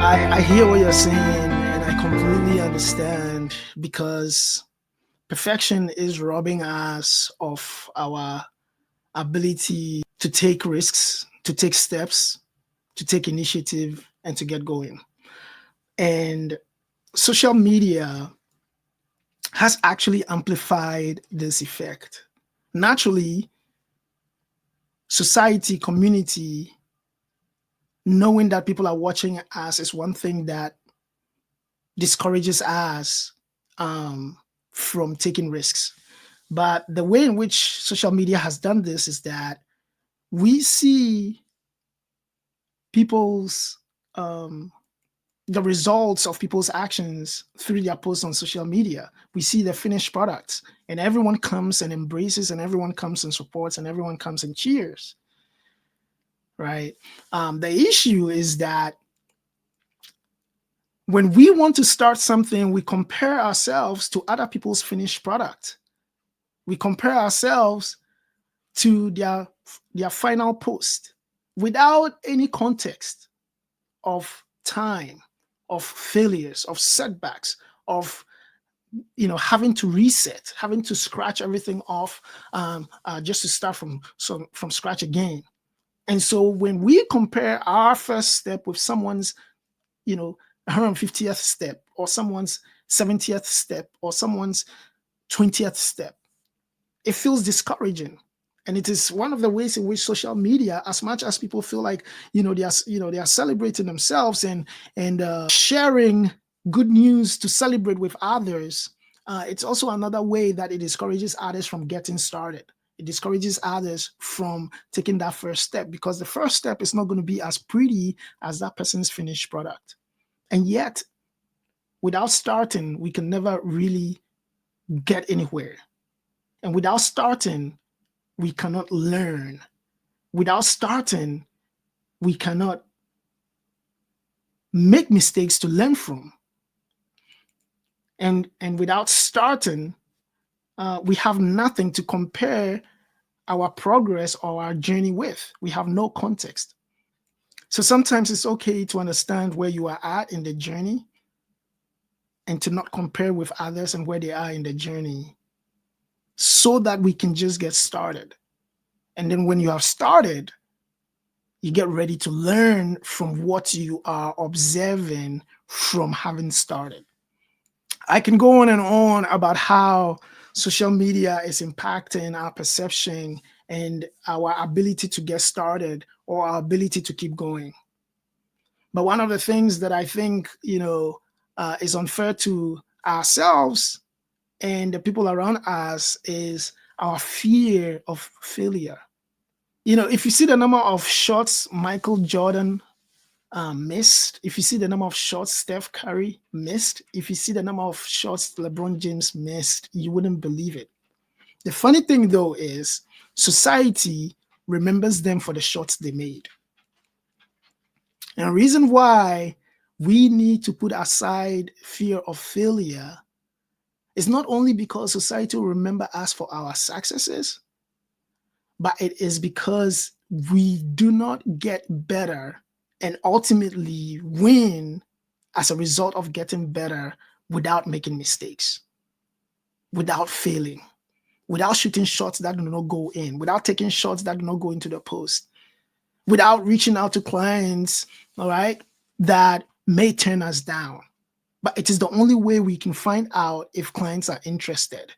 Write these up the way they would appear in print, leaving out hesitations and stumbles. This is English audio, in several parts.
I hear what you're saying, and I completely understand because perfection is robbing us of our ability to take risks, to take steps, to take initiative, and to get going. And social media has actually amplified this effect. Naturally, society, community, knowing that people are watching us is one thing that discourages us um, from taking risks. But the way in which social media has done this is that we see people's um, the results of people's actions through their posts on social media. We see the finished products, and everyone comes and embraces, and everyone comes and supports, and everyone comes and cheers. Right. The issue is that when we want to start something, we compare ourselves to other people's finished product. We compare ourselves to their final post without any context of time, of failures, of setbacks, of having to reset, having to scratch everything off, just to start from scratch again. And so when we compare our first step with someone's, 150th step, or someone's 70th step, or someone's 20th step, it feels discouraging. And it is one of the ways in which social media, as much as people feel like they are celebrating themselves and sharing good news to celebrate with others, it's also another way that it discourages others from getting started. It discourages others from taking that first step, because the first step is not going to be as pretty as that person's finished product. And yet, without starting, we can never really get anywhere. And without starting, we cannot learn. Without starting, we cannot make mistakes to learn from. And without starting, we have nothing to compare our progress or our journey with. We have no context. So sometimes it's okay to understand where you are at in the journey and to not compare with others and where they are in the journey, so that we can just get started. And then when you have started, you get ready to learn from what you are observing from having started. I can go on and on about how social media is impacting our perception and our ability to get started, or our ability to keep going. But one of the things that I think, is unfair to ourselves and the people around us is our fear of failure. If you see the number of shots Michael Jordan missed, if you see the number of shots Steph Curry missed, if you see the number of shots LeBron James missed, you wouldn't believe it. The funny thing, though, is society remembers them for the shots they made. And the reason why we need to put aside fear of failure is not only because society will remember us for our successes, but it is because we do not get better and ultimately win as a result of getting better without making mistakes, without failing, without shooting shots that do not go in, without taking shots that do not go into the post, without reaching out to clients, all right, that may turn us down. But it is the only way we can find out if clients are interested.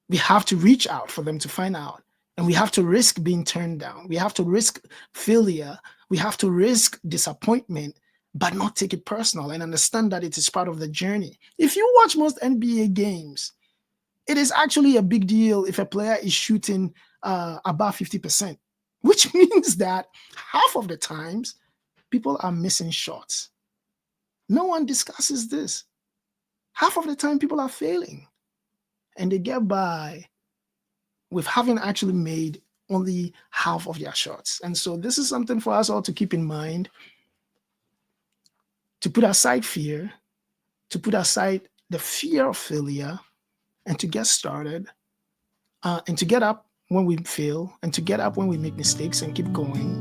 We have to reach out for them to find out. And we have to risk being turned down. We have to risk failure. We have to risk disappointment, but not take it personal and understand that it is part of the journey. If you watch most NBA games, it is actually a big deal if a player is shooting above 50%, which means that half of the times people are missing shots. No one discusses this. Half of the time people are failing, and they get by with having actually made only half of their shots. And so this is something for us all to keep in mind, to put aside fear, to put aside the fear of failure, and to get started, and to get up when we fail, and to get up when we make mistakes and keep going,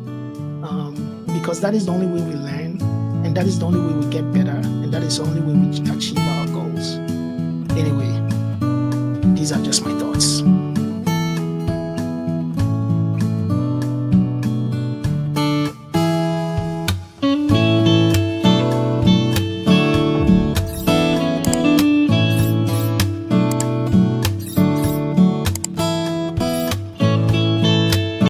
because that is the only way we learn, and that is the only way we get better, and that is the only way we achieve our goals. Anyway, these are just my